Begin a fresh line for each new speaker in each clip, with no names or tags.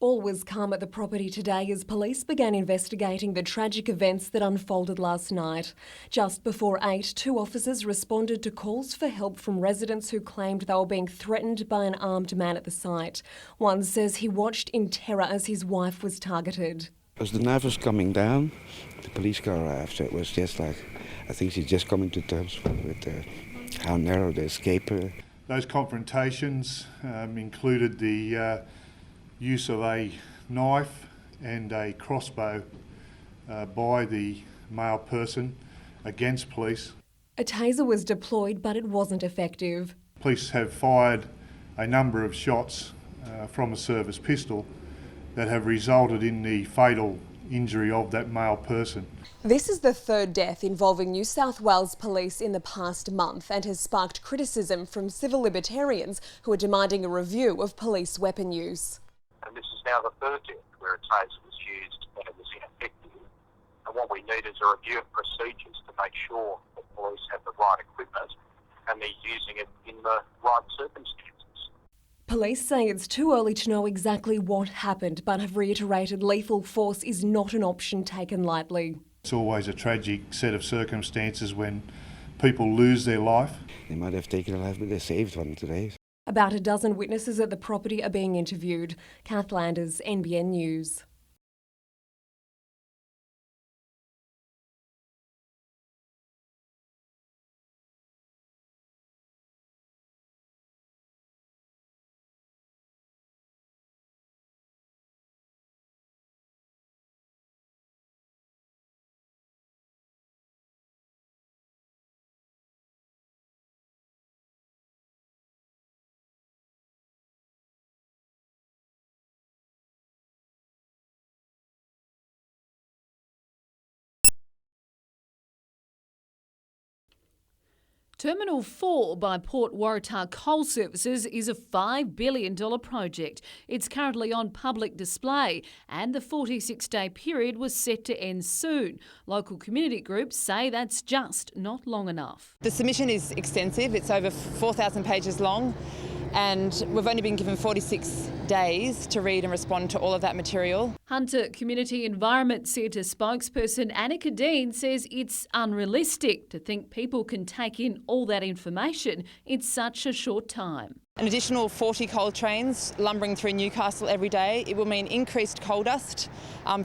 All was calm at the property today as police began investigating the tragic events that unfolded last night. Just before 8, 2 officers responded to calls for help from residents who claimed they were being threatened by an armed man at the site. One says he watched in terror as his wife was targeted.
As the knife was coming down, the police car arrived, so it was just like, I think she's just coming to terms with how narrow the escape.
Those confrontations included the use of a knife and a crossbow by the male person against police.
A taser was deployed, but it wasn't effective.
Police have fired a number of shots from a service pistol that have resulted in the fatal injury of that male person.
This is the third death involving New South Wales police in the past month and has sparked criticism from civil libertarians who are demanding a review of police weapon use.
And this is now the third death where a taser was used and it was ineffective. And what we need is a review of procedures to make sure that police have the right equipment and they're using it in the right circumstances.
Police say it's too early to know exactly what happened, but have reiterated lethal force is not an option taken lightly.
It's always a tragic set of circumstances when people lose their life.
They might have taken a life, but they saved one today.
About a dozen witnesses at the property are being interviewed. Kath Landers, NBN News.
Terminal 4 by Port Waratah Coal Services is a $5 billion project. It's currently on public display and the 46-day period was set to end soon. Local community groups say that's just not long enough.
The submission is extensive. It's over 4,000 pages long and we've only been given 46 days to read and respond to all of that material.
Hunter Community Environment Centre spokesperson Annika Dean says it's unrealistic to think people can take in all that information in such a short time.
An additional 40 coal trains lumbering through Newcastle every day. It will mean increased coal dust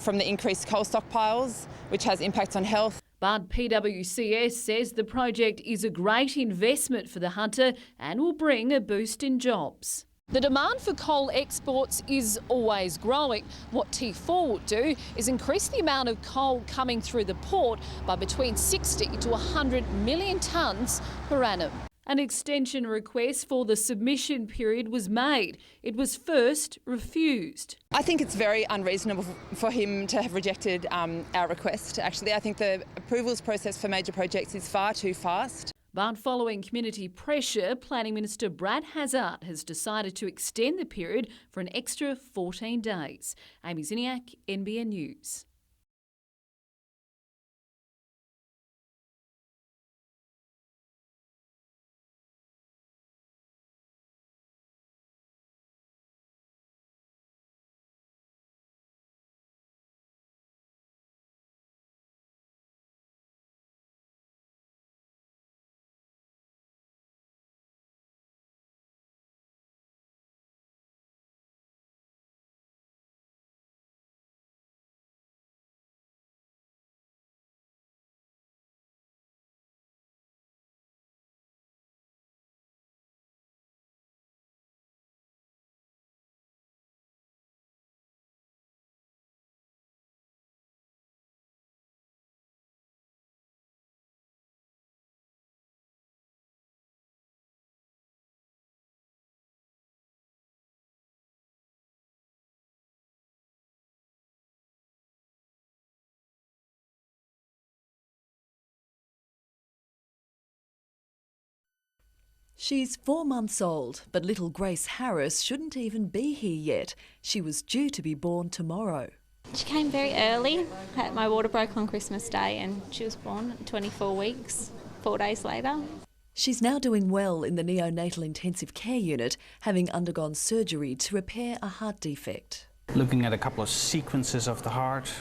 from the increased coal stockpiles, which has impacts on health.
But PWCS says the project is a great investment for the Hunter and will bring a boost in jobs. The demand for coal exports is always growing. What T4 would do is increase the amount of coal coming through the port by between 60 to 100 million tonnes per annum. An extension request for the submission period was made. It was first refused.
I think it's very unreasonable for him to have rejected our request. Actually, I think the approvals process for major projects is far too fast.
But following community pressure, Planning Minister Brad Hazzard has decided to extend the period for an extra 14 days. Amy Ziniak, NBN News.
She's 4 months old, but little Grace Harris shouldn't even be here yet. She was due to be born tomorrow.
She came very early. My water broke on Christmas Day and she was born at 24 weeks, 4 days later.
She's now doing well in the neonatal intensive care unit, having undergone surgery to repair a heart defect.
Looking at a couple of sequences of the heart.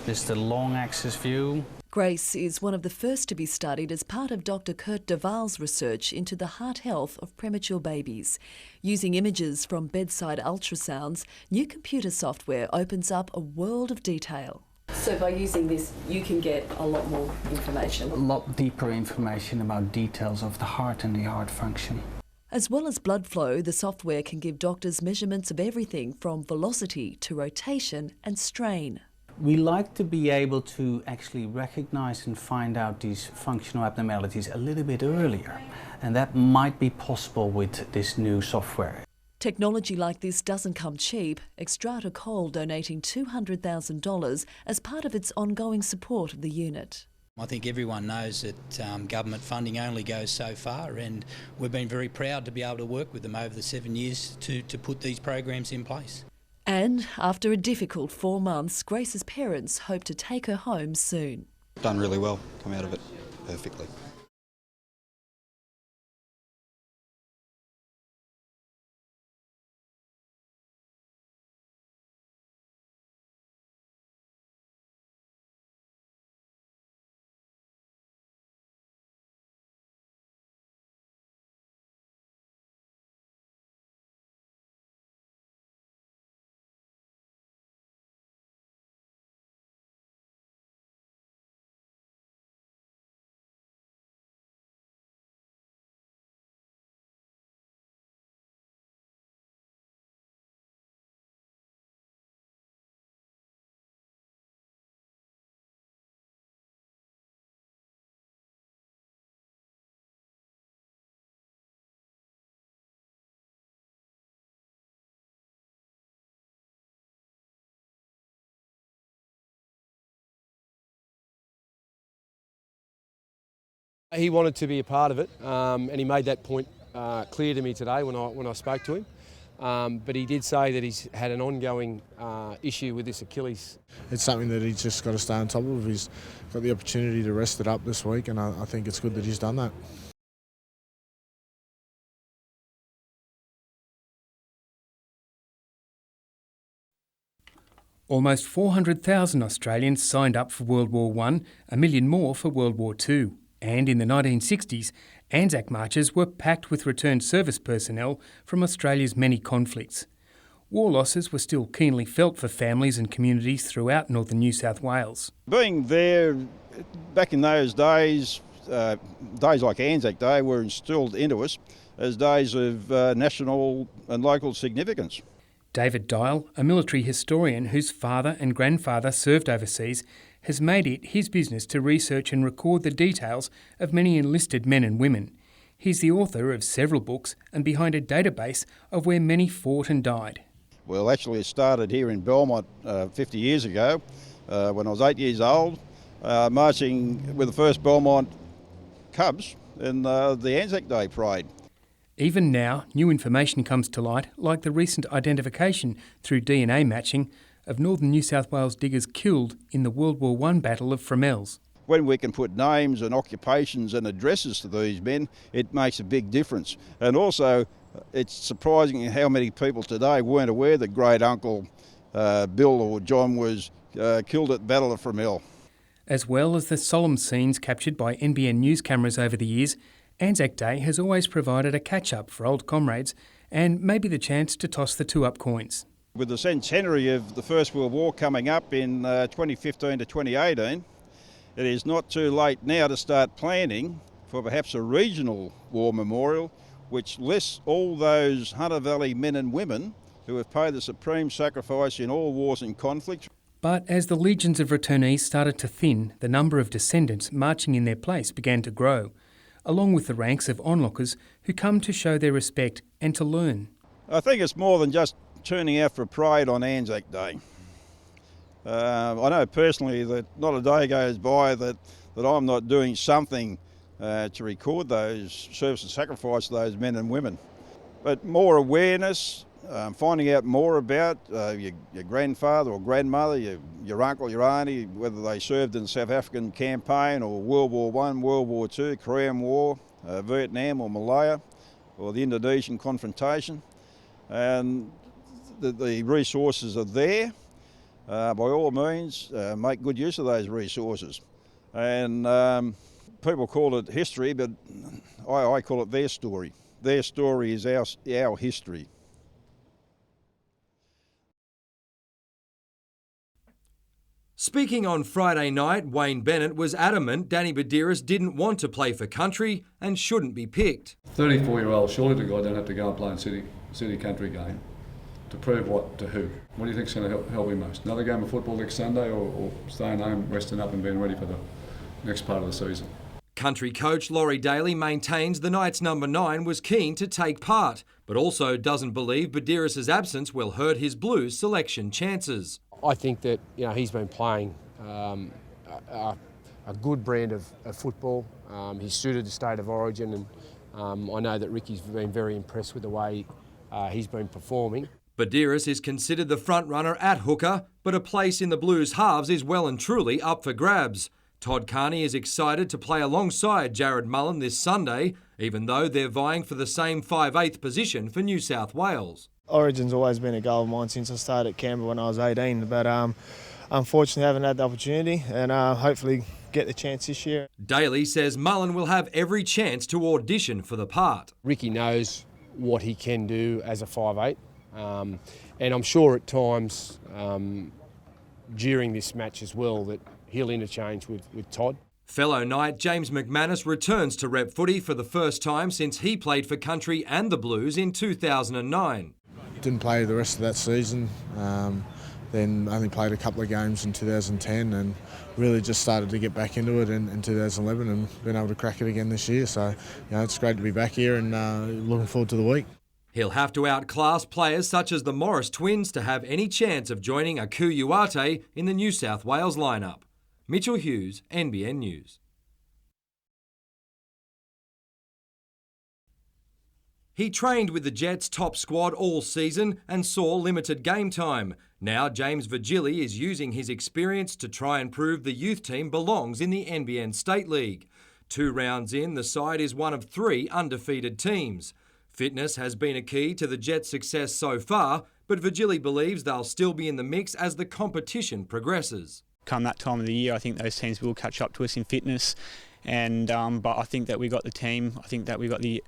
This is the long axis view.
Grace is one of the first to be studied as part of Dr. Kurt Duval's research into the heart health of premature babies. Using images from bedside ultrasounds, new computer software opens up a world of detail. So by using this, you can get a lot more information.
A lot deeper information about details of the heart and the heart function.
As well as blood flow, the software can give doctors measurements of everything from velocity to rotation and strain.
We like to be able to actually recognise and find out these functional abnormalities a little bit earlier, and that might be possible with this new software.
Technology like this doesn't come cheap, Extrata Coal donating $200,000 as part of its ongoing support of the unit.
I think everyone knows that government funding only goes so far, and we've been very proud to be able to work with them over the 7 years to put these programs in place.
And after a difficult 4 months, Grace's parents hope to take her home soon.
Done really well, come out of it perfectly.
He wanted to be a part of it, and he made that point clear to me today when I spoke to him. But he did say that he's had an ongoing issue with this Achilles.
It's something that he's just got to stay on top of. He's got the opportunity to rest it up this week, and I think it's good that he's done that.
Almost 400,000 Australians signed up for World War I, 1 million more for World War II. And in the 1960s, Anzac marches were packed with returned service personnel from Australia's many conflicts. War losses were still keenly felt for families and communities throughout northern New South Wales.
Being there back in those days, days like Anzac Day were instilled into us as days of national and local significance.
David Dial, a military historian whose father and grandfather served overseas, has made it his business to research and record the details of many enlisted men and women. He's the author of several books and behind a database of where many fought and died.
Well, actually it started here in Belmont 50 years ago when I was 8 years old, marching with the first Belmont Cubs in the Anzac Day Parade.
Even now, new information comes to light, like the recent identification through DNA matching of northern New South Wales diggers killed in the World War I Battle of Fromelles.
When we can put names and occupations and addresses to these men, it makes a big difference. And also, it's surprising how many people today weren't aware that great uncle Bill or John was killed at the Battle of Fromelles.
As well as the solemn scenes captured by NBN news cameras over the years, Anzac Day has always provided a catch-up for old comrades and maybe the chance to toss the two-up coins.
With the centenary of the First World War coming up in 2015 to 2018, it is not too late now to start planning for perhaps a regional war memorial which lists all those Hunter Valley men and women who have paid the supreme sacrifice in all wars and conflicts.
But as the legions of returnees started to thin, the number of descendants marching in their place began to grow, along with the ranks of onlookers who come to show their respect and to learn.
I think it's more than just turning out for a parade on Anzac Day. I know personally that not a day goes by that I'm not doing something to record those service and sacrifice of those men and women. But more awareness, finding out more about your grandfather or grandmother, your uncle, your auntie, whether they served in the South African campaign or World War I, World War II, Korean War, Vietnam or Malaya, or the Indonesian confrontation. And that the resources are there. By all means, make good use of those resources. And people call it history, but I call it their story. Their story is our history.
Speaking on Friday night, Wayne Bennett was adamant Danny Badiris didn't want to play for country and shouldn't be picked.
34-year-old, surely the guy don't have to go and play in city country game to prove what to who? What do you think's going to help him most? Another game of football next Sunday, or staying home, resting up and being ready for the next part of the season?
Country coach Laurie Daly maintains the Knights' number 9 was keen to take part, but also doesn't believe Badiris' absence will hurt his Blues selection chances.
I think that he's been playing a good brand of football. He's suited the state of origin, and I know that Ricky's been very impressed with the way he's been performing.
Badiris is considered the front runner at hooker, but a place in the Blues halves is well and truly up for grabs. Todd Carney is excited to play alongside Jared Mullen this Sunday, even though they're vying for the same 5/8 position for New South Wales.
Origin's always been a goal of mine since I started at Canberra when I was 18, but unfortunately haven't had the opportunity, and hopefully get the chance this year.
Daly says Mullen will have every chance to audition for the part.
Ricky knows what he can do as a 5/8, and I'm sure at times during this match as well that he'll interchange with Todd.
Fellow Knight James McManus returns to rep footy for the first time since he played for Country and the Blues in 2009.
Didn't play the rest of that season, then only played a couple of games in 2010 and really just started to get back into it in 2011 and been able to crack it again this year. So, it's great to be back here and looking forward to the week.
He'll have to outclass players such as the Morris twins to have any chance of joining Aku Uate in the New South Wales lineup. Mitchell Hughes, NBN News. He trained with the Jets' top squad all season and saw limited game time. Now James Virgili is using his experience to try and prove the youth team belongs in the NBN State League. 2 rounds in, the side is one of 3 undefeated teams. Fitness has been a key to the Jets' success so far, but Virgili believes they'll still be in the mix as the competition progresses.
Come that time of the year, I think those teams will catch up to us in fitness, and but I think that we got the team. I think that we got the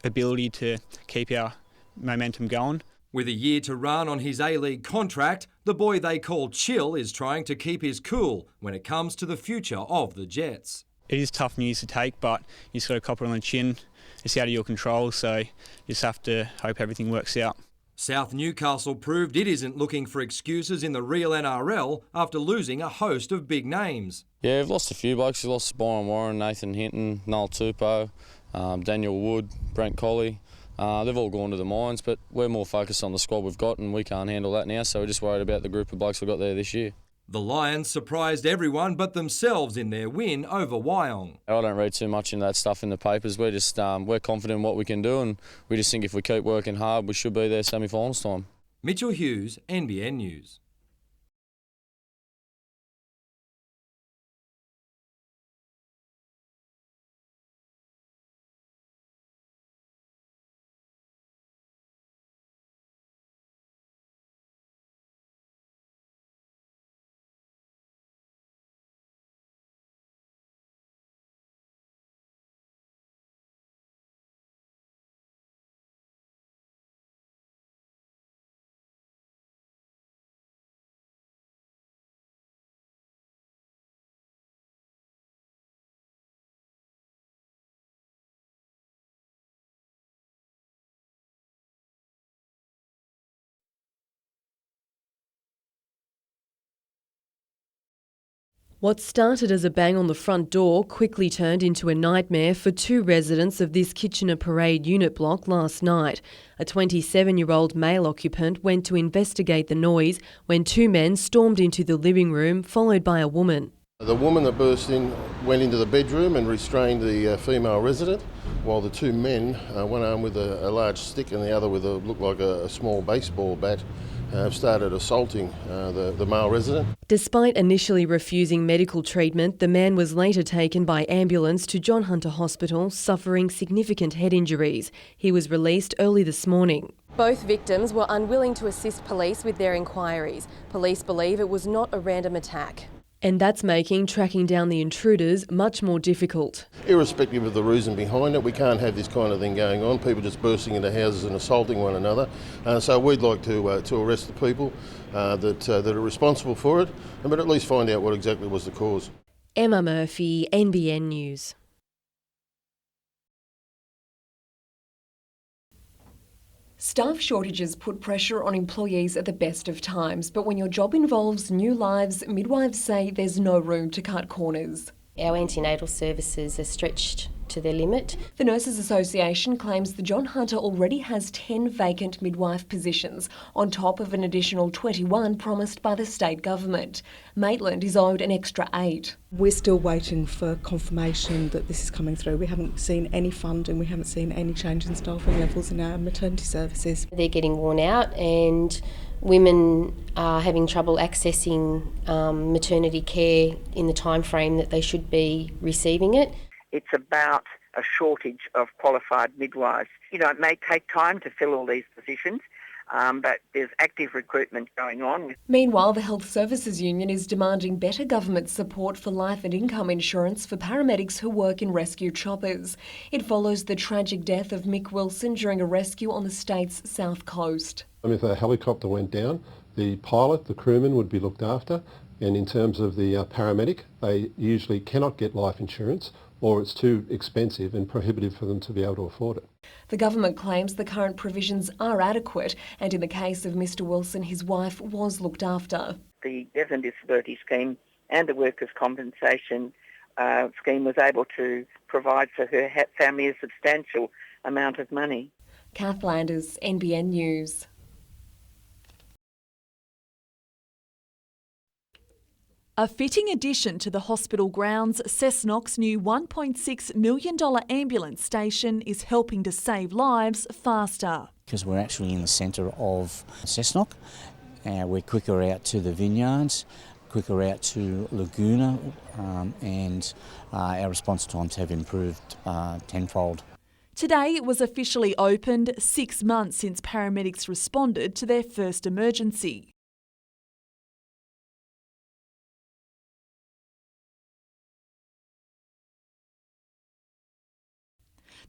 ability to keep our momentum going.
With a year to run on his A-League contract, the boy they call Chill is trying to keep his cool when it comes to the future of the Jets.
It is tough news to take, but you just got to cop it on the chin. It's out of your control, so you just have to hope everything works out.
South Newcastle proved it isn't looking for excuses in the real NRL after losing a host of big names.
Yeah, we've lost a few blokes. We've lost Byron Warren, Nathan Hinton, Noel Tupou, Daniel Wood, Brent Colley. They've all gone to the mines, but we're more focused on the squad we've got and we can't handle that now, so we're just worried about the group of blokes we've got there this year.
The Lions surprised everyone but themselves in their win over Wyong.
I don't read too much into that stuff in the papers. We're just we're confident in what we can do, and we just think if we keep working hard, we should be there semi-finals time.
Mitchell Hughes, NBN News.
What started as a bang on the front door quickly turned into a nightmare for 2 residents of this Kitchener Parade unit block last night. A 27-year-old male occupant went to investigate the noise when 2 men stormed into the living room, followed by a woman.
The woman that burst in went into the bedroom and restrained the female resident, while the 2 men, one armed with a large stick and the other with looked like a small baseball bat, started assaulting the male resident.
Despite initially refusing medical treatment, the man was later taken by ambulance to John Hunter Hospital, suffering significant head injuries. He was released early this morning. Both victims were unwilling to assist police with their inquiries. Police believe it was not a random attack. And that's making tracking down the intruders much more difficult.
Irrespective of the reason behind it, we can't have this kind of thing going on, people just bursting into houses and assaulting one another. So we'd like to arrest the people that are responsible for it, but at least find out what exactly was the cause.
Emma Murphy, NBN News.
Staff shortages put pressure on employees at the best of times, but when your job involves new lives, midwives say there's no room to cut corners.
Our antenatal services are stretched to their limit.
The Nurses Association claims the John Hunter already has 10 vacant midwife positions, on top of an additional 21 promised by the state government. Maitland is owed an extra 8.
We're still waiting for confirmation that this is coming through. We haven't seen any funding, we haven't seen any change in staffing levels in our maternity services.
They're getting worn out and women are having trouble accessing maternity care in the time frame that they should be receiving it.
It's about a shortage of qualified midwives. You know, it may take time to fill all these positions, but there's active recruitment going on.
Meanwhile, the Health Services Union is demanding better government support for life and income insurance for paramedics who work in rescue choppers. It follows the tragic death of Mick Wilson during a rescue on the state's south coast.
If a helicopter went down, the pilot, the crewman would be looked after, and in terms of the paramedic, they usually cannot get life insurance, or it's too expensive and prohibitive for them to be able to afford it.
The government claims the current provisions are adequate, and in the case of Mr Wilson, his wife was looked after.
The Death and Disability Scheme and the Workers' Compensation Scheme was able to provide for her family a substantial amount of money.
Kath Landers, NBN News.
A fitting addition to the hospital grounds, Cessnock's new $1.6 million ambulance station is helping to save lives faster.
Because we're actually in the centre of Cessnock, we're quicker out to the vineyards, quicker out to Laguna, and our response times have improved tenfold.
Today it was officially opened 6 months since paramedics responded to their first emergency.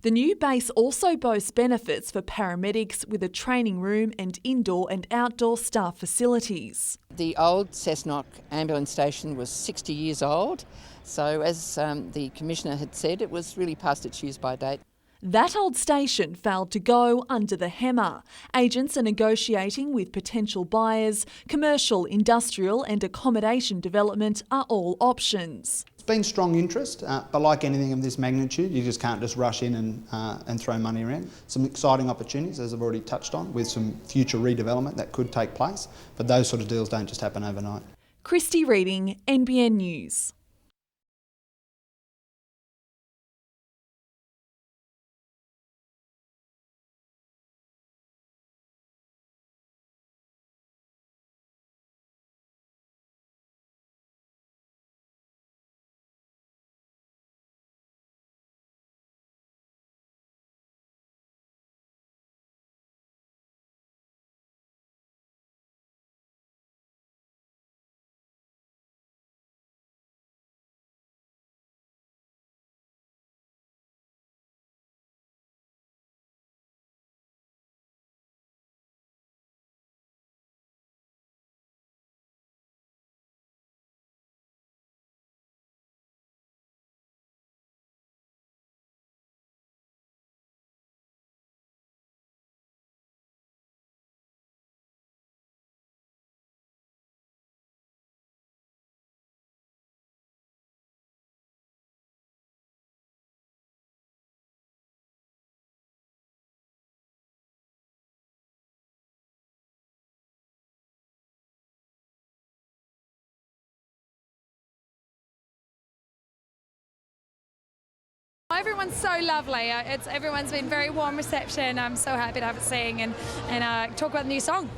The new base also boasts benefits for paramedics with a training room and indoor and outdoor staff facilities.
The old Cessnock ambulance station was 60 years old, so as the Commissioner had said, it was really past its use-by date.
That old station failed to go under the hammer. Agents are negotiating with potential buyers. Commercial, industrial and accommodation development are all options.
It's been strong interest, but like anything of this magnitude, you just can't just rush in and throw money around. Some exciting opportunities, as I've already touched on, with some future redevelopment that could take place, but those sort of deals don't just happen overnight.
Christy Reading, NBN News.
Everyone's so lovely. Everyone's been very warm reception. I'm so happy to have it sing and talk about the new song.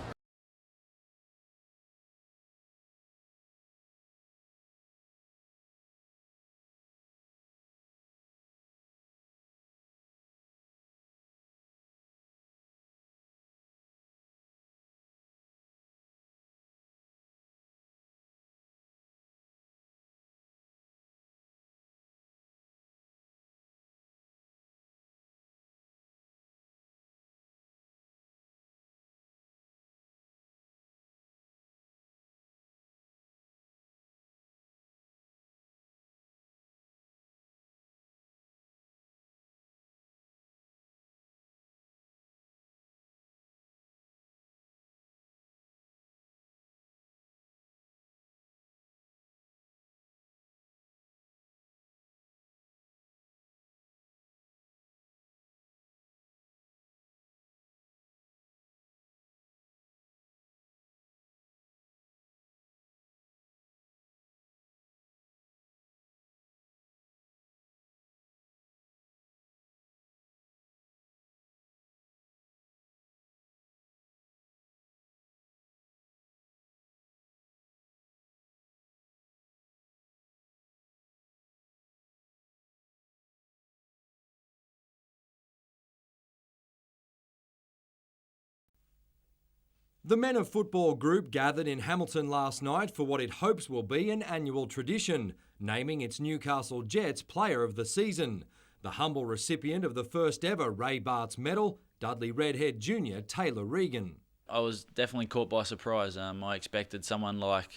The Men of Football group gathered in Hamilton last night for what it hopes will be an annual tradition, naming its Newcastle Jets Player of the Season. The humble recipient of the first ever Ray Bart's medal, Dudley Redhead Jr. Taylor Regan.
I was definitely caught by surprise. I expected someone like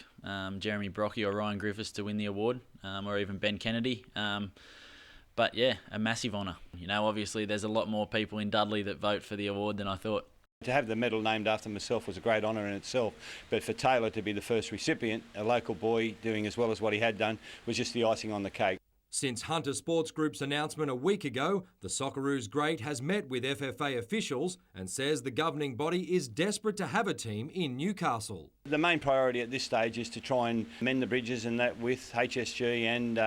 Jeremy Brockie or Ryan Griffiths to win the award, or even Ben Kennedy. But yeah, a massive honour. You know, obviously there's a lot more people in Dudley that vote for the award than I thought.
To have the medal named after myself was a great honour in itself, but for Taylor to be the first recipient, a local boy doing as well as what he had done, was just the icing on the cake.
Since Hunter Sports Group's announcement a week ago, the Socceroos great has met with FFA officials and says the governing body is desperate to have a team in Newcastle.
The main priority at this stage is to try and mend the bridges, and that with HSG and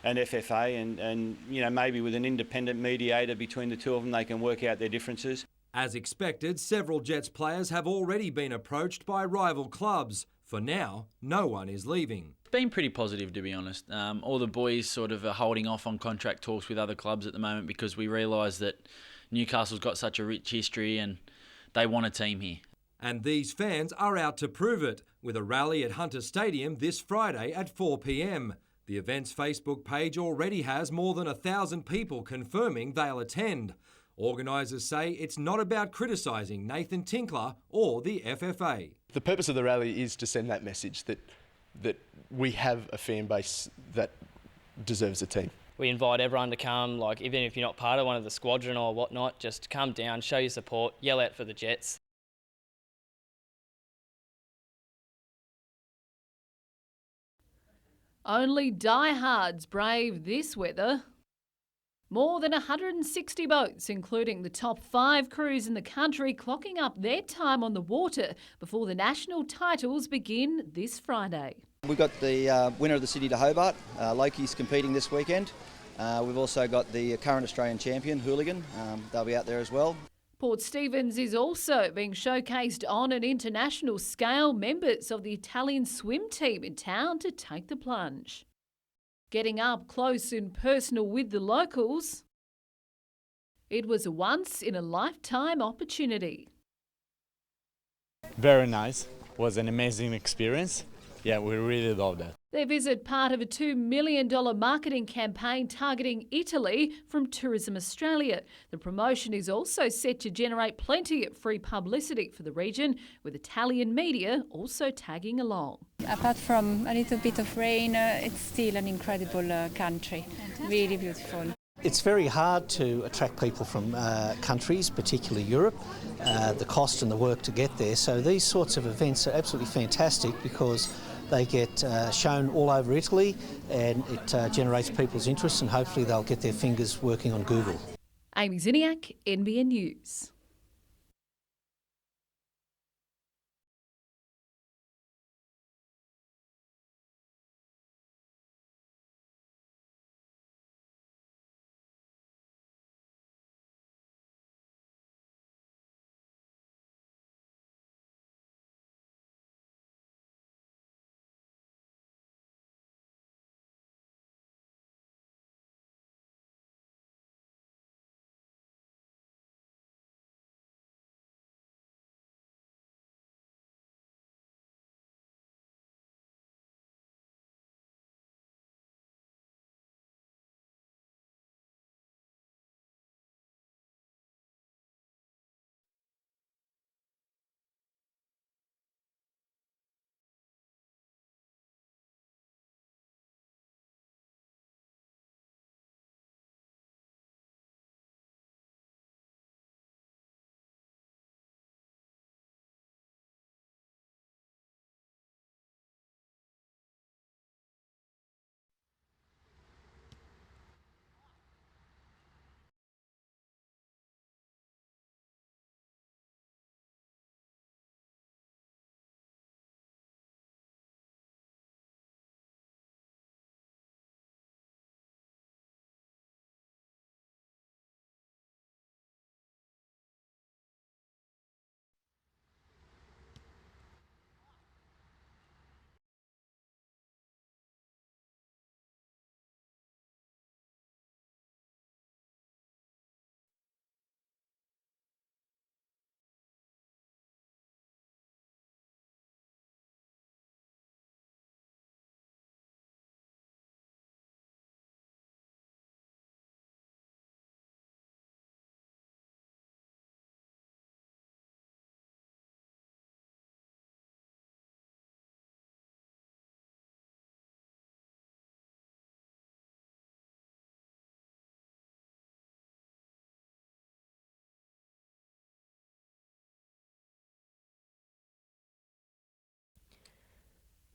FFA, and you know, maybe with an independent mediator between the two of them, they can work out their differences.
As expected, several Jets players have already been approached by rival clubs. For now, no one is leaving.
It's been pretty positive, to be honest. All the boys sort of are holding off on contract talks with other clubs at the moment because we realise that Newcastle's got such a rich history and they want a team here.
And these fans are out to prove it, with a rally at Hunter Stadium this Friday at 4 p.m. The event's Facebook page already has more than 1,000 people confirming they'll attend. Organisers say it's not about criticising Nathan Tinkler or the FFA.
The purpose of the rally is to send that message that we have a fan base that deserves a team.
We invite everyone to come, like even if you're not part of one of the squadron or whatnot, just come down, show your support, yell out for the Jets.
Only diehards brave this weather. More than 160 boats, including the top 5 crews in the country, clocking up their time on the water before the national titles begin this Friday.
We've got the winner of the Sydney to Hobart, Lokey's competing this weekend. We've also got the current Australian champion, Hooligan. They'll be out there as well.
Port Stephens is also being showcased on an international scale. Members of the Italian swim team in town to take the plunge. Getting up close and personal with the locals, it was a once-in-a-lifetime opportunity.
Very nice. Was an amazing experience. Yeah, we really loved it.
Their visit part of a $2 million marketing campaign targeting Italy from Tourism Australia. The promotion is also set to generate plenty of free publicity for the region, with Italian media also tagging along.
Apart from a little bit of rain, it's still an incredible country. Fantastic. Really beautiful.
It's very hard to attract people from countries, particularly Europe, the cost and the work to get there. So these sorts of events are absolutely fantastic because they get shown all over Italy, and it generates people's interest, and hopefully they'll get their fingers working on Google.
Amy Ziniak, NBN News.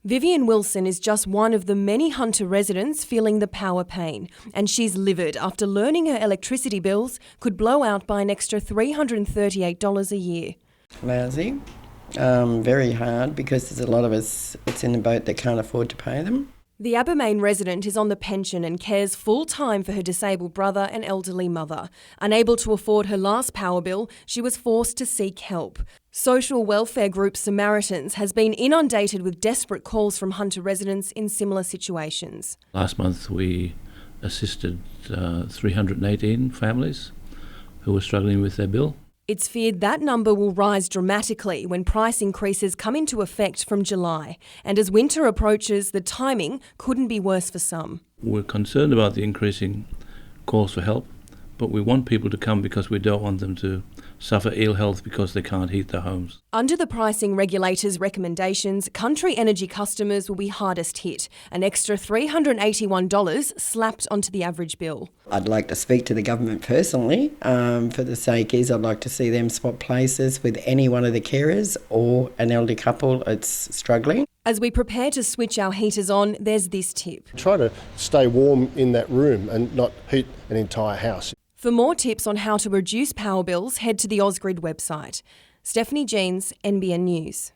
Vivian Wilson is just one of the many Hunter residents feeling the power pain, and she's livid after learning her electricity bills could blow out by an extra $338 a year.
Lousy, very hard because there's a lot of us that's in the boat that can't afford to pay them.
The Abermain resident is on the pension and cares full-time for her disabled brother and elderly mother. Unable to afford her last power bill, she was forced to seek help. Social welfare group Samaritans has been inundated with desperate calls from Hunter residents in similar situations.
Last month we assisted 318 families who were struggling with their bill.
It's feared that number will rise dramatically when price increases come into effect from July. And as winter approaches, the timing couldn't be worse for some.
We're concerned about the increasing calls for help, but we want people to come because we don't want them to suffer ill health because they can't heat their homes.
Under the pricing regulators' recommendations, country energy customers will be hardest hit. An extra $381 slapped onto the average bill.
I'd like to speak to the government personally. For the sake is, I'd like to see them swap places with any one of the carers or an elderly couple that's struggling.
As we prepare to switch our heaters on, there's this tip.
Try to stay warm in that room and not heat an entire house.
For more tips on how to reduce power bills, head to the Ausgrid website. Stephanie Jeans, NBN News.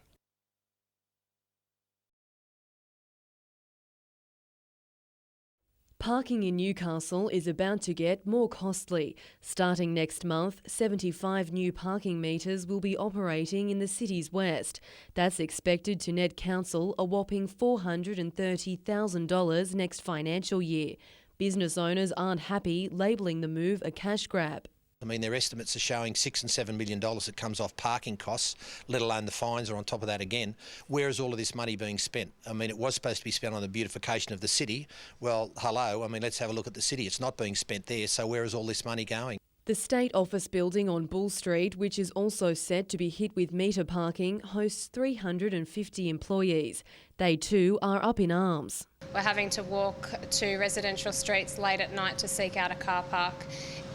Parking in Newcastle is about to get more costly. Starting next month, 75 new parking metres will be operating in the city's west. That's expected to net council a whopping $430,000 next financial year. Business owners aren't happy, labelling the move a cash grab.
I mean, their estimates are showing $6 and $7 million that comes off parking costs, let alone the fines are on top of that again. Where is all of this money being spent? I mean, it was supposed to be spent on the beautification of the city. Well, hello, I mean, let's have a look at the city. It's not being spent there, so where is all this money going?
The State Office building on Bull Street, which is also set to be hit with metre parking, hosts 350 employees. They too are up in arms.
We're having to walk to residential streets late at night to seek out a car park,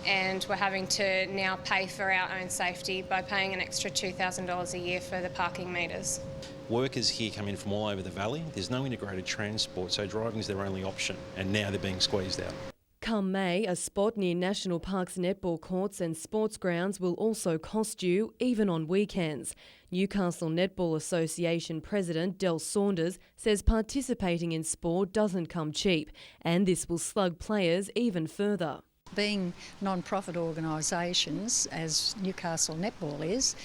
and we're having to now pay for our own safety by paying an extra $2,000 a year for the parking metres.
Workers here come in from all over the valley. There's no integrated transport, so driving is their only option, and now they're being squeezed out.
Come May, a spot near National Park's netball courts and sports grounds will also cost you, even on weekends. Newcastle Netball Association President Del Saunders says participating in sport doesn't come cheap, and this will slug players even further.
Being non-profit organisations, as Newcastle Netball is,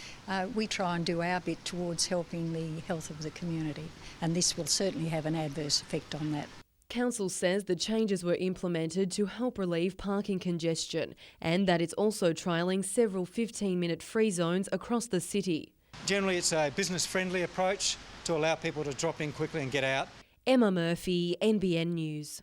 we try and do our bit towards helping the health of the community, and this will certainly have an adverse effect on that.
Council says the changes were implemented to help relieve parking congestion and that it's also trialling several 15-minute free zones across the city.
Generally, it's a business-friendly approach to allow people to drop in quickly and get out.
Emma Murphy, NBN News.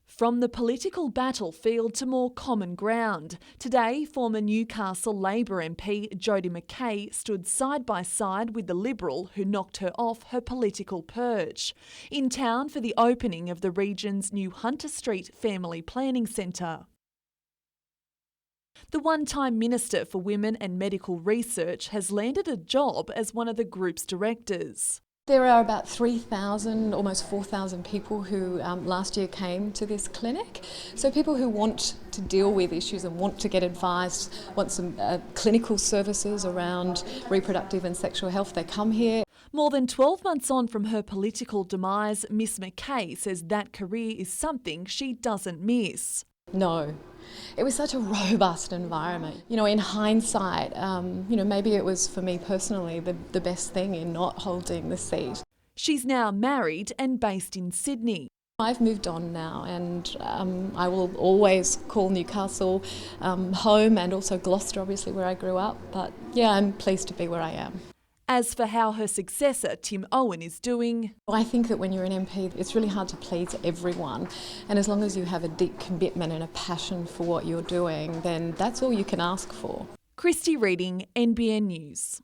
From the political battlefield to more common ground. Today, former Newcastle Labor MP Jodie McKay stood side by side with the Liberal who knocked her off her political perch. In town for the opening of the region's new Hunter Street Family Planning Centre. The one-time Minister for Women and Medical Research has landed a job as one of the group's directors.
There are about 3,000, almost 4,000 people who last year came to this clinic. So people who want to deal with issues and want to get advice, want some clinical services around reproductive and sexual health, they come here.
More than 12 months on from her political demise, Miss McKay says that career is something she doesn't miss.
No. It was such a robust environment. You know, in hindsight, maybe it was for me personally the best thing in not holding the seat.
She's now married and based in Sydney.
I've moved on now, and I will always call Newcastle home, and also Gloucester, obviously, where I grew up. But yeah, I'm pleased to be where I am.
As for how her successor, Tim Owen, is doing...
I think that when you're an MP, it's really hard to please everyone. And as long as you have a deep commitment and a passion for what you're doing, then that's all you can ask for.
Christy Reading, NBN News.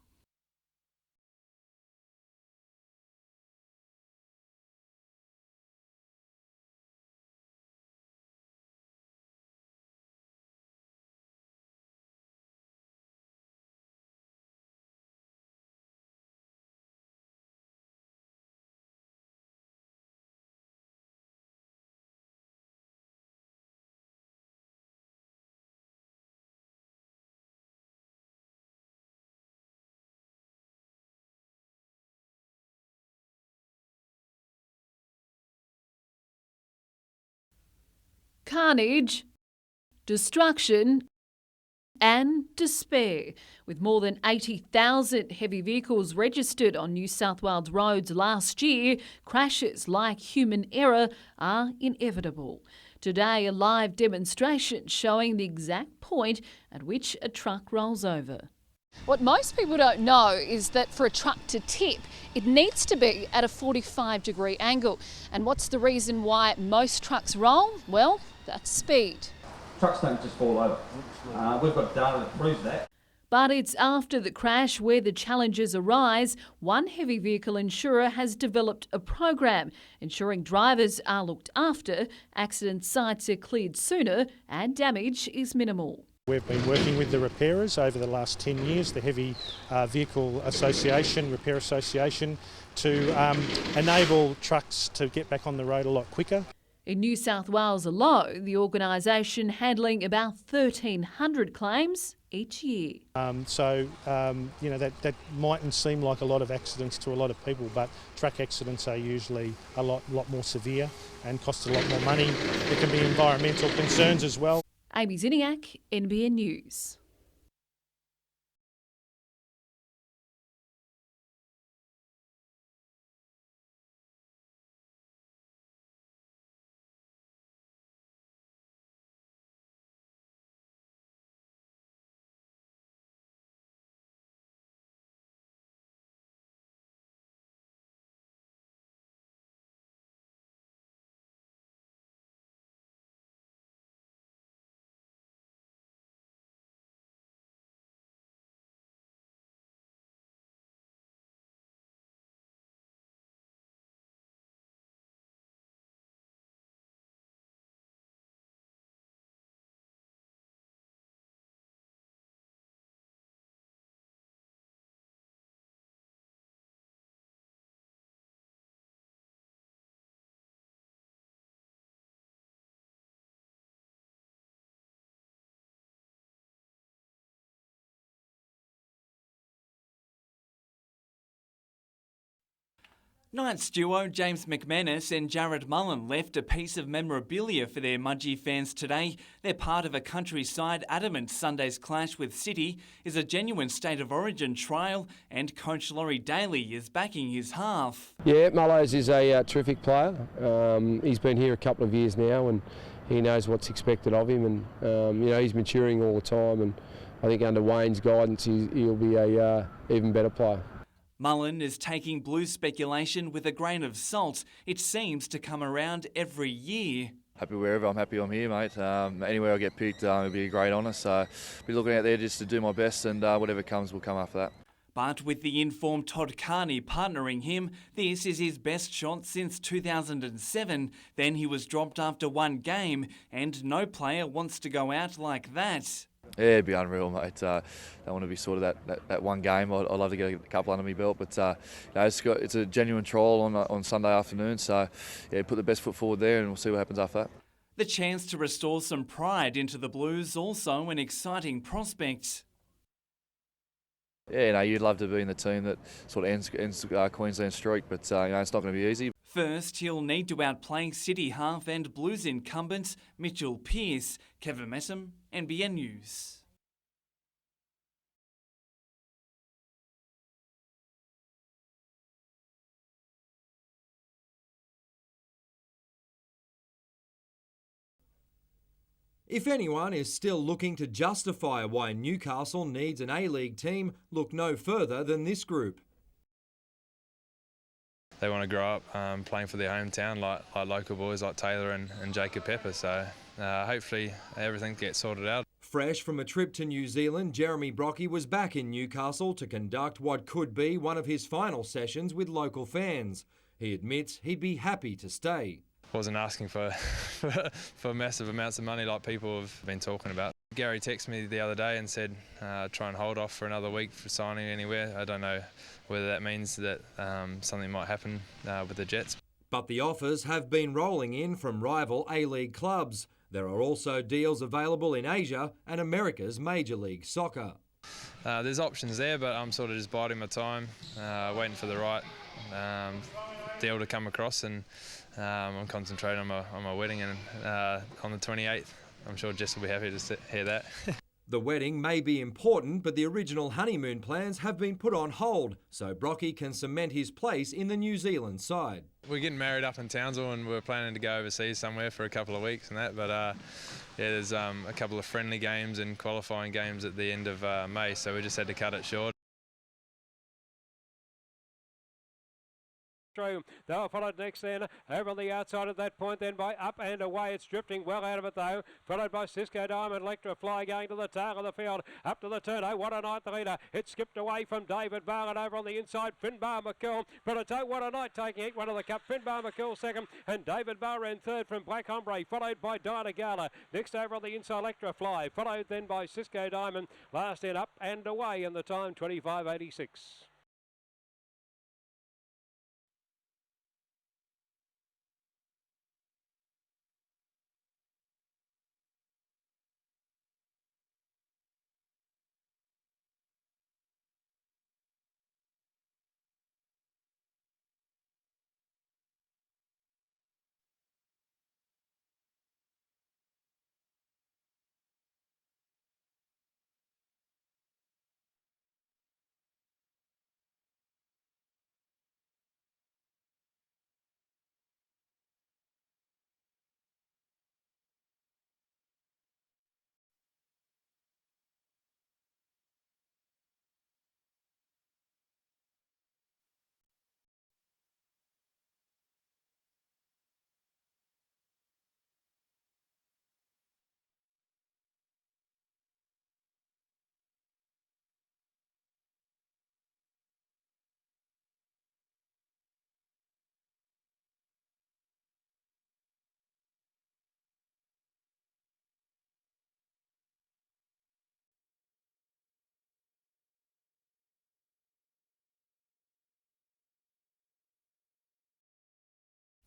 carnage, destruction and despair. With more than 80,000 heavy vehicles registered on New South Wales roads last year, crashes like human error are inevitable. Today, a live demonstration showing the exact point at which a truck rolls over.
What most people don't know is that for a truck to tip, it needs to be at a 45-degree angle. And what's the reason why most trucks roll? Well, that's speed.
Trucks don't just fall over. We've got data that proves that.
But it's after the crash where the challenges arise. One heavy vehicle insurer has developed a program ensuring drivers are looked after, accident sites are cleared sooner and damage is minimal.
We've been working with the repairers over the last 10 years, the Heavy Vehicle Association, Repair Association, to enable trucks to get back on the road a lot quicker.
In New South Wales alone, the organisation handling about 1,300 claims each year.
That mightn't seem like a lot of accidents to a lot of people, but truck accidents are usually a lot more severe and cost a lot more money. There can be environmental concerns as well.
Amy Ziniak, NBN News.
Knights duo James McManus and Jared Mullen left a piece of memorabilia for their Mudgee fans today. They're part of a countryside adamant Sunday's clash with City is a genuine state of origin trial, and coach Laurie Daly is backing his half.
Yeah, Mullows is a terrific player. He's been here a couple of years now and he knows what's expected of him, and he's maturing all the time, and I think under Wayne's guidance he'll be a even better player.
Mullen is taking Blues speculation with a grain of salt. It seems to come around every year.
Happy wherever I'm happy I'm here, mate. Anywhere I get picked, it'll be a great honour. So I'll be looking out there just to do my best, and whatever comes will come after that.
But with the informed Todd Carney partnering him, this is his best shot since 2007. Then he was dropped after one game, and no player wants to go out like that.
Yeah, it'd be unreal, mate. Don't want to be sort of that one game. I'd love to get a couple under my belt, but it's a genuine trial on Sunday afternoon. So yeah, put the best foot forward there, and we'll see what happens after that.
The chance to restore some pride into the Blues, also an exciting prospect.
Yeah, you'd love to be in the team that sort of ends Queensland streak, but it's not going to be easy.
First, he'll need to outplay City half and Blues incumbent Mitchell Pearce. Kevin Messam, NBN News.
If anyone is still looking to justify why Newcastle needs an A-League team, look no further than this group.
They want to grow up playing for their hometown like local boys like Taylor and Jacob Pepper, so hopefully everything gets sorted out.
Fresh from a trip to New Zealand, Jeremy Brockie was back in Newcastle to conduct what could be one of his final sessions with local fans. He admits he'd be happy to stay.
Wasn't asking for massive amounts of money like people have been talking about. Gary texted me the other day and said try and hold off for another week for signing anywhere. I don't know whether that means that something might happen with the Jets.
But the offers have been rolling in from rival A-League clubs. There are also deals available in Asia and America's Major League Soccer.
There's options there, but I'm sort of just biding my time, waiting for the right deal to come across, and I'm concentrating on my wedding and on the 28th. I'm sure Jess will be happy to hear that.
The wedding may be important, but the original honeymoon plans have been put on hold, so Brocky can cement his place in the New Zealand side.
We're getting married up in Townsville and we're planning to go overseas somewhere for a couple of weeks and that, but yeah, there's a couple of friendly games and qualifying games at the end of May, so we just had to cut it short.
They were followed next then over on the outside at that point, then by Up and Away. It's drifting well out of it though, followed by Cisco Diamond, Electra Fly going to the tail of the field, up to the turn. Oh, What a Night the leader. It skipped away from David Barr, and over on the inside Finbar McCool. What a Night taking it, one of the cup. Finbar McCool second, and David Barr in third from Black Hombre, followed by Dinah Gala. Next over on the inside Electra Fly, followed then by Cisco Diamond. Last in Up and Away, and the time 25.86.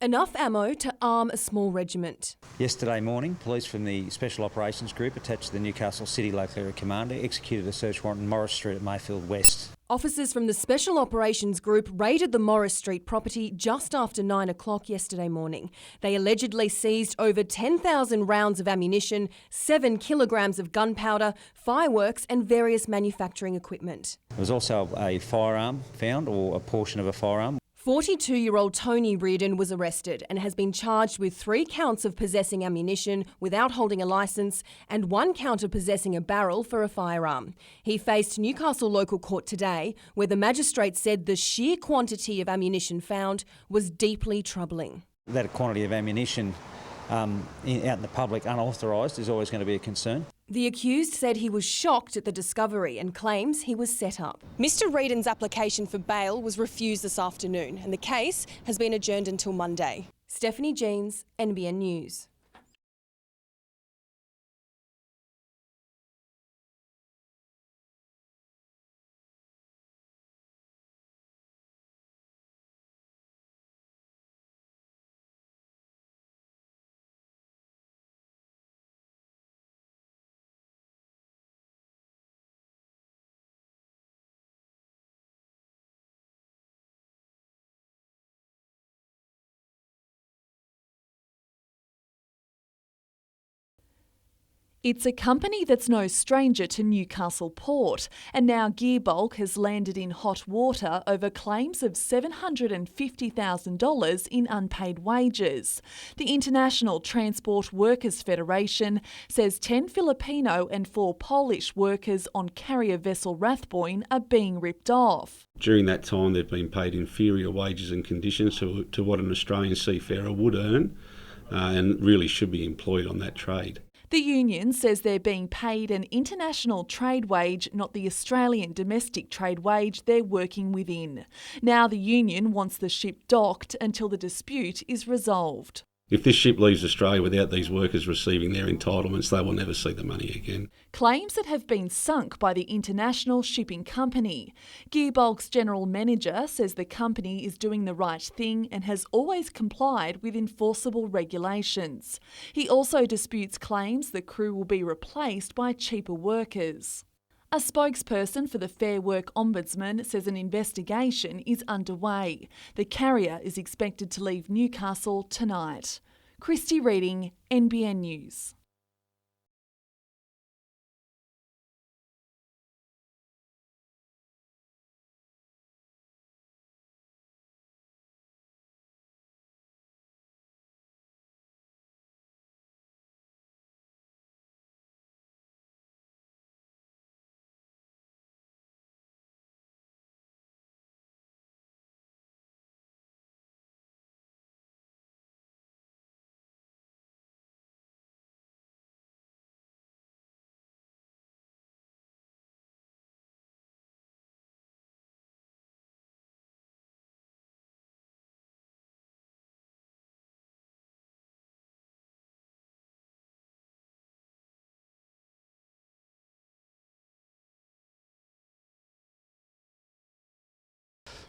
Enough ammo to arm a small regiment.
Yesterday morning, police from the Special Operations Group attached to the Newcastle City Local Area Commander executed a search warrant on Morris Street at Mayfield West.
Officers from the Special Operations Group raided the Morris Street property just after 9 o'clock yesterday morning. They allegedly seized over 10,000 rounds of ammunition, 7 kilograms of gunpowder, fireworks and various manufacturing equipment.
There was also a firearm found, or a portion of a firearm.
42-year-old Tony Reardon was arrested and has been charged with 3 counts of possessing ammunition without holding a licence and 1 count of possessing a barrel for a firearm. He faced Newcastle local court today, where the magistrate said the sheer quantity of ammunition found was deeply troubling.
That quantity of ammunition out in the public unauthorised is always going to be a concern.
The accused said he was shocked at the discovery and claims he was set up. Mr Reardon's application for bail was refused this afternoon and the case has been adjourned until Monday. Stephanie Jeans, NBN News.
It's a company that's no stranger to Newcastle Port, and now Gearbulk has landed in hot water over claims of $750,000 in unpaid wages. The International Transport Workers Federation says 10 Filipino and 4 Polish workers on carrier vessel Rathboyne are being ripped off.
During that time, they've been paid inferior wages and conditions to what an Australian seafarer would earn, and really should be employed on that trade.
The union says they're being paid an international trade wage, not the Australian domestic trade wage they're working within. Now the union wants the ship docked until the dispute is resolved.
If this ship leaves Australia without these workers receiving their entitlements, they will never see the money again.
Claims that have been sunk by the International Shipping Company. Gearbulk's general manager says the company is doing the right thing and has always complied with enforceable regulations. He also disputes claims the crew will be replaced by cheaper workers.
A spokesperson for the Fair Work Ombudsman says an investigation is underway. The carrier is expected to leave Newcastle tonight. Christy Reading, NBN News.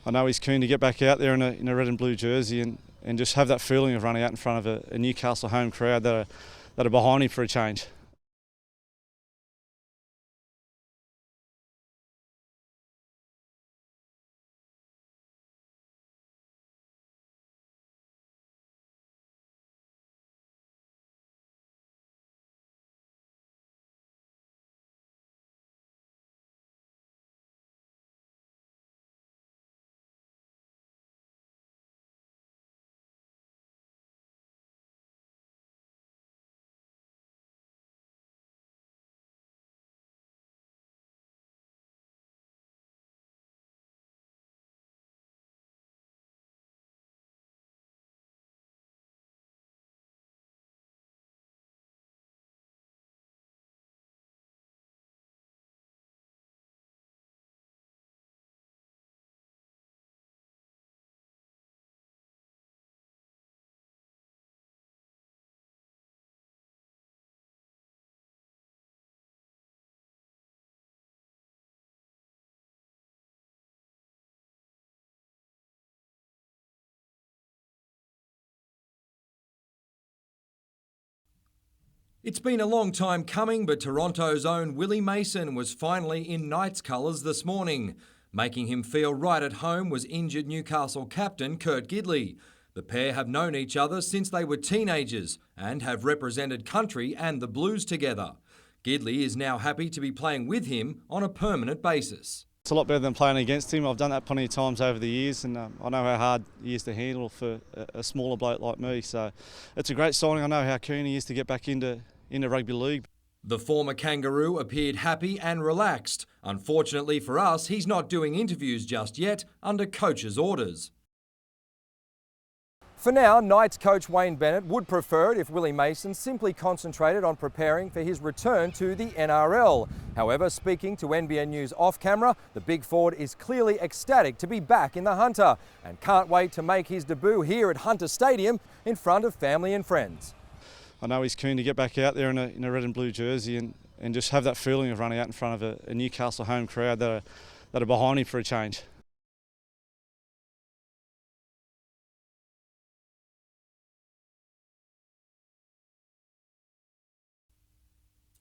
I know he's keen to get back out there in a red and blue jersey and just have that feeling of running out in front of a Newcastle home crowd that are behind him for a change.
It's been a long time coming, but Toronto's own Willie Mason was finally in Knights colours this morning. Making him feel right at home was injured Newcastle captain Kurt Gidley. The pair have known each other since they were teenagers and have represented country and the Blues together. Gidley is now happy to be playing with him on a permanent basis.
It's a lot better than playing against him. I've done that plenty of times over the years, and I know how hard he is to handle for a smaller bloke like me. So it's a great signing. I know how keen he is to get back into rugby league.
The former Kangaroo appeared happy and relaxed. Unfortunately for us, he's not doing interviews just yet under coach's orders. For now, Knights coach Wayne Bennett would prefer it if Willie Mason simply concentrated on preparing for his return to the NRL. However, speaking to NBN News off camera, the big forward is clearly ecstatic to be back in the Hunter and can't wait to make his debut here at Hunter Stadium in front of family and friends.
I know he's keen to get back out there in a red and blue jersey and just have that feeling of running out in front of a Newcastle home crowd that are behind him for a change.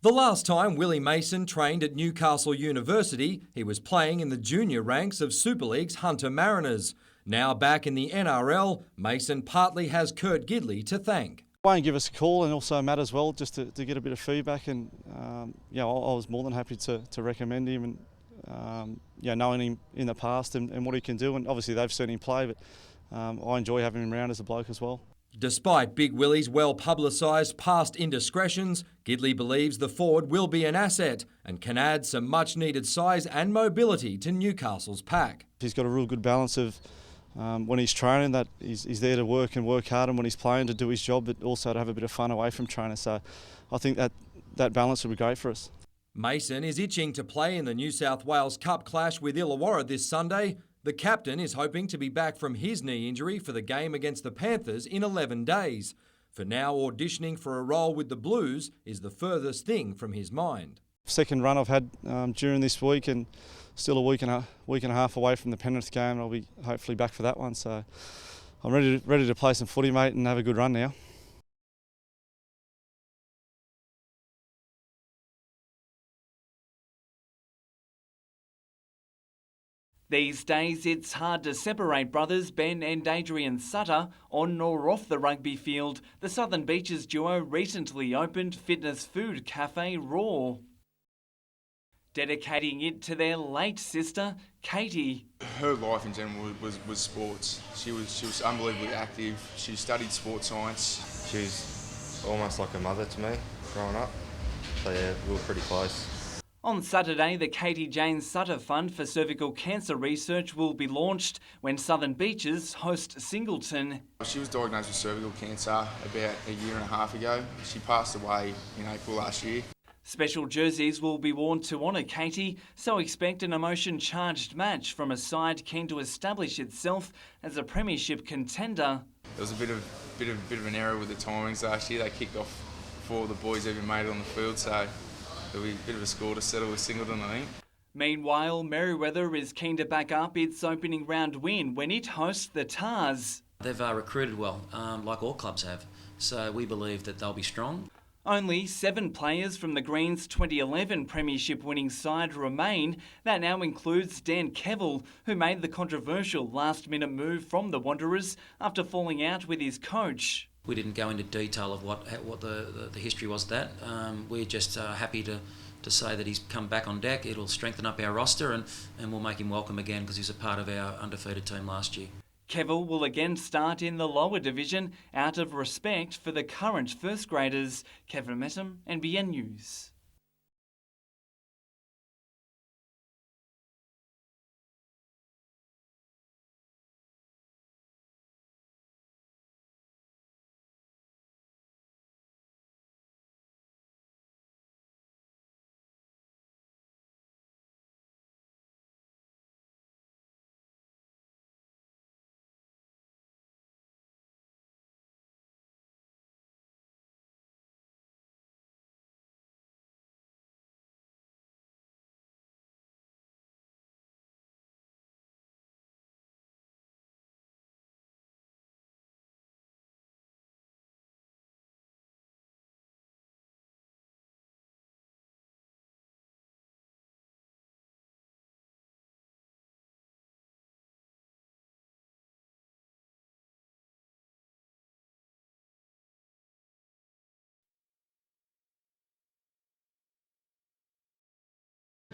The last time Willie Mason trained at Newcastle University, he was playing in the junior ranks of Super League's Hunter Mariners. Now back in the NRL, Mason partly has Kurt Gidley to thank.
Wayne give us a call, and also Matt as well, just to get a bit of feedback. And I was more than happy to recommend him, and knowing him in the past and what he can do. And obviously they've seen him play, but I enjoy having him around as a bloke as well.
Despite Big Willie's well-publicised past indiscretions, Gidley believes the forward will be an asset and can add some much-needed size and mobility to Newcastle's pack.
He's got a real good balance of when he's training, that he's there to work hard, and when he's playing to do his job, but also to have a bit of fun away from training. So I think that balance will be great for us.
Mason is itching to play in the New South Wales Cup clash with Illawarra this Sunday. The captain is hoping to be back from his knee injury for the game against the Panthers in 11 days. For now, auditioning for a role with the Blues is the furthest thing from his mind.
Second run I've had during this week, and still a week and a half away from the Penrith game. I'll be hopefully back for that one. So I'm ready to play some footy, mate, and have a good run now.
These days, it's hard to separate brothers Ben and Adrian Sutter on or off the rugby field. The Southern Beaches duo recently opened fitness food cafe Raw, dedicating it to their late sister, Katie.
Her life in general was sports. She was unbelievably active. She studied sports science.
She was almost like a mother to me growing up. So yeah, we were pretty close.
On Saturday, the Katie Jane Sutter Fund for Cervical Cancer Research will be launched when Southern Beaches host Singleton.
She was diagnosed with cervical cancer about a year and a half ago. She passed away in April last year.
Special jerseys will be worn to honour Katie, so expect an emotion-charged match from a side keen to establish itself as a premiership contender.
There was a bit of an error with the timings last year. They kicked off before the boys even made it on the field, so there'll be a bit of a score to settle with Singleton, I think.
Meanwhile, Merewether is keen to back up its opening round win when it hosts the Tars.
They've recruited well, like all clubs have, so we believe that they'll be strong.
Only 7 players from the Greens' 2011 premiership winning side remain. That now includes Dan Kevill, who made the controversial last-minute move from the Wanderers after falling out with his coach.
We didn't go into detail of what the history was of that. We're just happy to say that he's come back on deck. It'll strengthen up our roster and we'll make him welcome again because he's a part of our undefeated team last year.
Kevill will again start in the lower division out of respect for the current first graders. Kevin Metham, NBN News.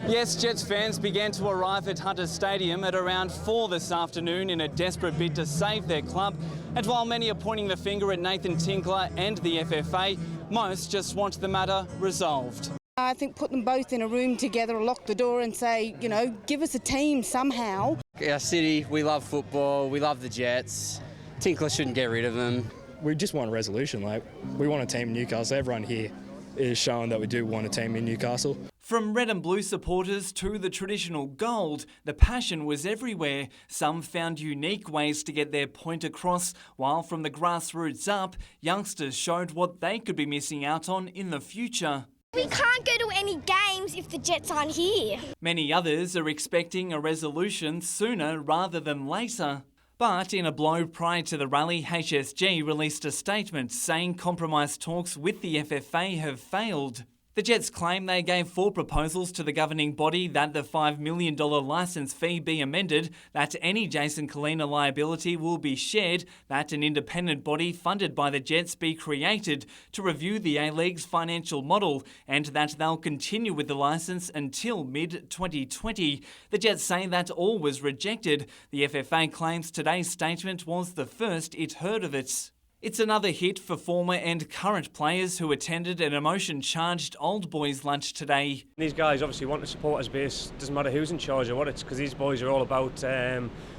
Yes, Jets fans began to arrive at Hunters Stadium at around 4 this afternoon in a desperate bid to save their club. And while many are pointing the finger at Nathan Tinkler and the FFA, most just want the matter resolved.
I think put them both in a room together, lock the door and say, you know, give us a team somehow.
Our city, we love football, we love the Jets. Tinkler shouldn't get rid of them.
We just want a resolution. Like, we want a team in Newcastle. Everyone here is showing that we do want a team in Newcastle.
From red and blue supporters to the traditional gold, the passion was everywhere. Some found unique ways to get their point across, while from the grassroots up, youngsters showed what they could be missing out on in the future.
We can't go to any games if the Jets aren't here.
Many others are expecting a resolution sooner rather than later. But in a blow prior to the rally, HSG released a statement saying compromise talks with the FFA have failed. The Jets claim they gave 4 proposals to the governing body that the $5 million licence fee be amended, that any Jason Kalina liability will be shared, that an independent body funded by the Jets be created to review the A-League's financial model, and that they'll continue with the licence until mid-2020. The Jets say that all was rejected. The FFA claims today's statement was the first it heard of it. It's another hit for former and current players who attended an emotion-charged Old Boys lunch today.
These guys obviously want a supporters base. Doesn't matter who's in charge or what, it's because these boys are all about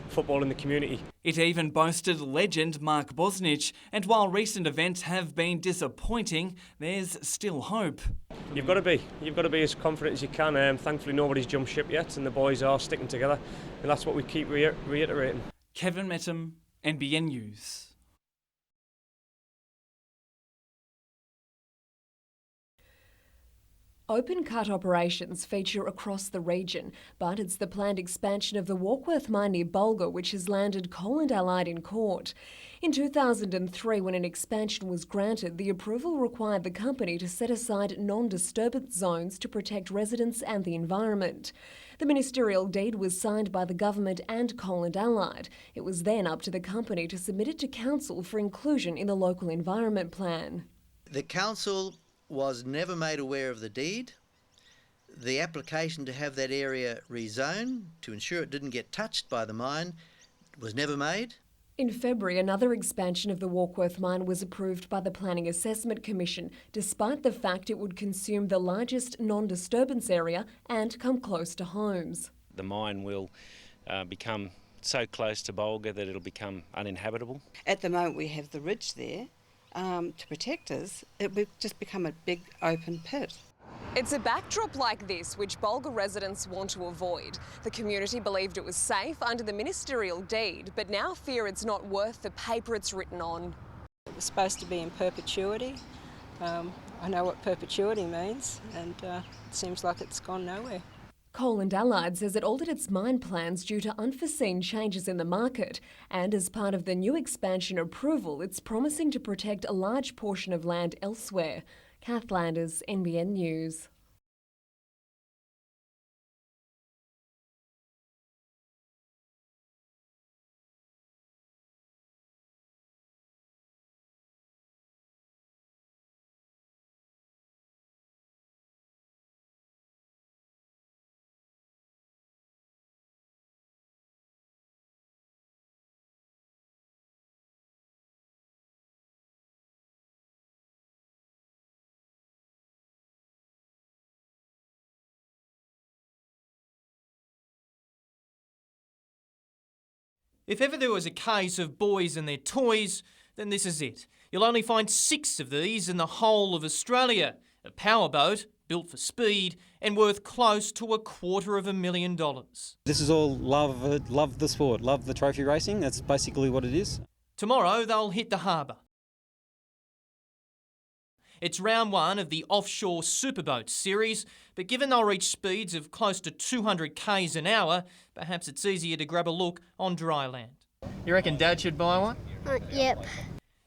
football in the community.
It even boasted legend Mark Bosnich, and while recent events have been disappointing, there's still hope.
You've got to be as confident as you can. Thankfully nobody's jumped ship yet and the boys are sticking together, and that's what we keep reiterating.
Kevin Metham, NBN News.
Open-cut operations feature across the region, but it's the planned expansion of the Warkworth mine near Bulga which has landed Coal and Allied in court. In 2003, when an expansion was granted, the approval required the company to set aside non-disturbance zones to protect residents and the environment. The ministerial deed was signed by the government and Coal and Allied. It was then up to the company to submit it to council for inclusion in the local environment plan.
The council was never made aware of the deed. The application to have that area rezoned to ensure it didn't get touched by the mine was never made.
In February, another expansion of the Warkworth mine was approved by the Planning Assessment Commission, despite the fact it would consume the largest non-disturbance area and come close to homes.
The mine will become so close to Bulga that it'll become uninhabitable.
At the moment we have the ridge there. To protect us, it would just become a big open pit.
It's a backdrop like this which Bulga residents want to avoid. The community believed it was safe under the ministerial deed, but now fear it's not worth the paper it's written on.
It was supposed to be in perpetuity. I know what perpetuity means, and it seems like it's gone nowhere.
Coal and Allied says it altered its mine plans due to unforeseen changes in the market, and as part of the new expansion approval, it's promising to protect a large portion of land elsewhere. Kath Landers, NBN News.
If ever there was a case of boys and their toys, then this is it. You'll only find 6 of these in the whole of Australia. A powerboat, built for speed, and worth close to $250,000.
This is all love the sport, love the trophy racing. That's basically what it is.
Tomorrow they'll hit the harbour. It's round 1 of the offshore superboat series, but given they'll reach speeds of close to 200 k's an hour, perhaps it's easier to grab a look on dry land.
You reckon Dad should buy one?
Yep.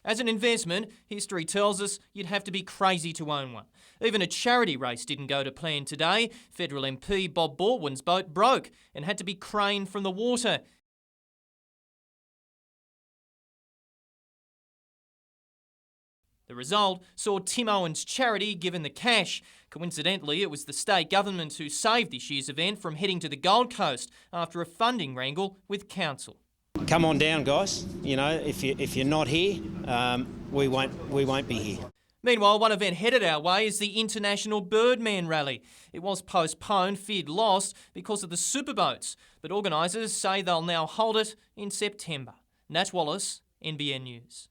As an investment, history tells us you'd have to be crazy to own one. Even a charity race didn't go to plan today. Federal MP Bob Baldwin's boat broke and had to be craned from the water. The result saw Tim Owen's charity given the cash. Coincidentally, it was the state government who saved this year's event from heading to the Gold Coast after a funding wrangle with council.
Come on down, guys. You know, if you're not here, we won't be here.
Meanwhile, one event headed our way is the International Birdman Rally. It was postponed, feared lost because of the superboats, but organisers say they'll now hold it in September. Nat Wallace, NBN News.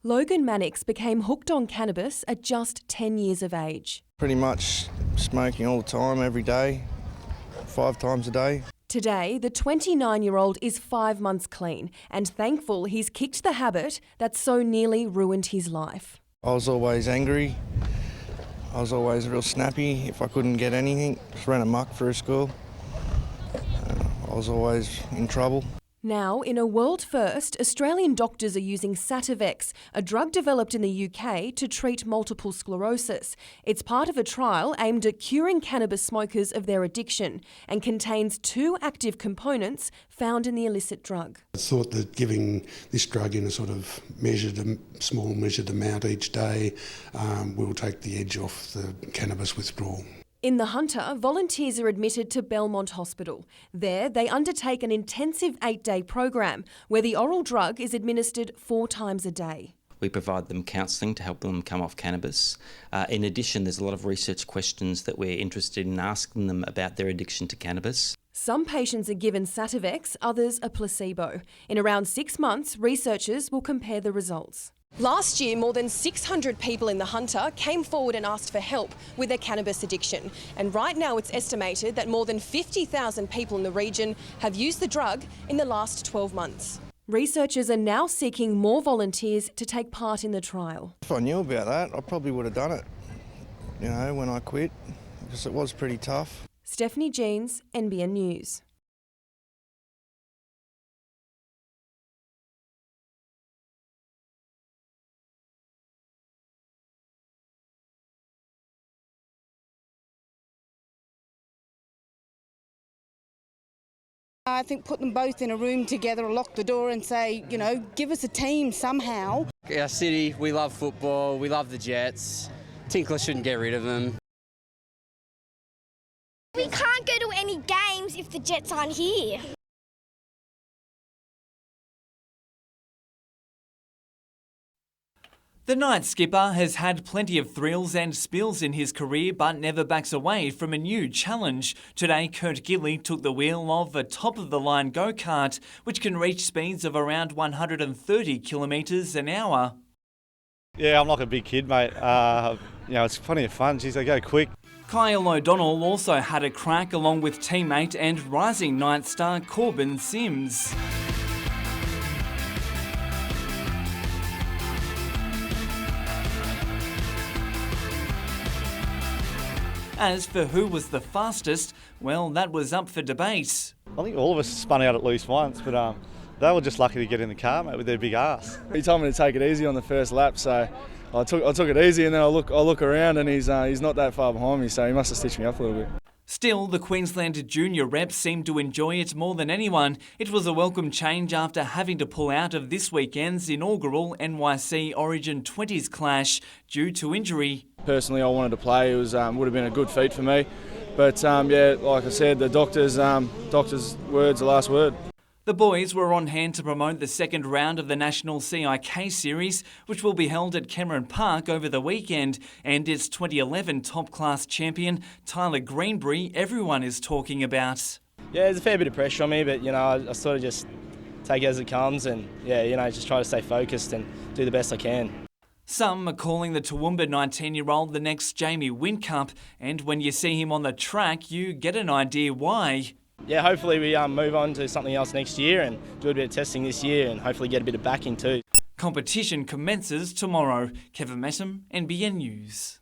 Logan Mannix became hooked on cannabis at just 10 years of age.
Pretty much smoking all the time, every day, 5 times a day.
Today, the 29-year-old is 5 months clean and thankful he's kicked the habit that so nearly ruined his life.
I was always angry. I was always real snappy. If I couldn't get anything, just ran amok through school. I was always in trouble.
Now, in a world first, Australian doctors are using Sativex, a drug developed in the UK to treat multiple sclerosis. It's part of a trial aimed at curing cannabis smokers of their addiction and contains 2 active components found in the illicit drug.
I thought that giving this drug in a sort of small measured amount each day will take the edge off the cannabis withdrawal.
In the Hunter, volunteers are admitted to Belmont Hospital. There, they undertake an intensive 8-day program where the oral drug is administered 4 times a day.
We provide them counselling to help them come off cannabis. In addition, there's a lot of research questions that we're interested in asking them about their addiction to cannabis.
Some patients are given Sativex, others a placebo. In around 6 months, researchers will compare the results. Last year, more than 600 people in the Hunter came forward and asked for help with their cannabis addiction. And right now it's estimated that more than 50,000 people in the region have used the drug in the last 12 months. Researchers are now seeking more volunteers to take part in the trial.
If I knew about that, I probably would have done it, when I quit, because it was pretty tough.
Stephanie Jeans, NBN News.
I think put them both in a room together, lock the door and say, give us a team somehow.
Our city, we love football, we love the Jets. Tinkler shouldn't get rid of them.
We can't go to any games if the Jets aren't here.
The night skipper has had plenty of thrills and spills in his career but never backs away from a new challenge. Today, Kurt Gilly took the wheel of a top-of-the-line go-kart which can reach speeds of around 130 kilometres an hour.
Yeah, I'm like a big kid, mate. It's plenty of fun. Geez, they go quick.
Kyle O'Donnell also had a crack along with teammate and rising night star Corbin Sims. As for who was the fastest, well, that was up for debate.
I think all of us spun out at least once, but they were just lucky to get in the car, mate, with their big ass.
He told me to take it easy on the first lap, so I took it easy, and then I look around, and he's not that far behind me, so he must have stitched me up a little bit.
Still, the Queensland junior reps seemed to enjoy it more than anyone. It was a welcome change after having to pull out of this weekend's inaugural NYC Origin 20s clash due to injury.
Personally, I wanted to play. It would have been a good feat for me. But like I said, the doctor's words, the last word.
The boys were on hand to promote the second round of the National CIK Series, which will be held at Cameron Park over the weekend, and its 2011 top-class champion, Tyler Greenbury, everyone is talking about.
Yeah, there's a fair bit of pressure on me, but, I sort of just take it as it comes and, just try to stay focused and do the best I can.
Some are calling the Toowoomba 19-year-old the next Jamie Whincup, and when you see him on the track, you get an idea why.
Yeah, hopefully we move on to something else next year and do a bit of testing this year and hopefully get a bit of backing too.
Competition commences tomorrow. Kevin Messam, NBN News.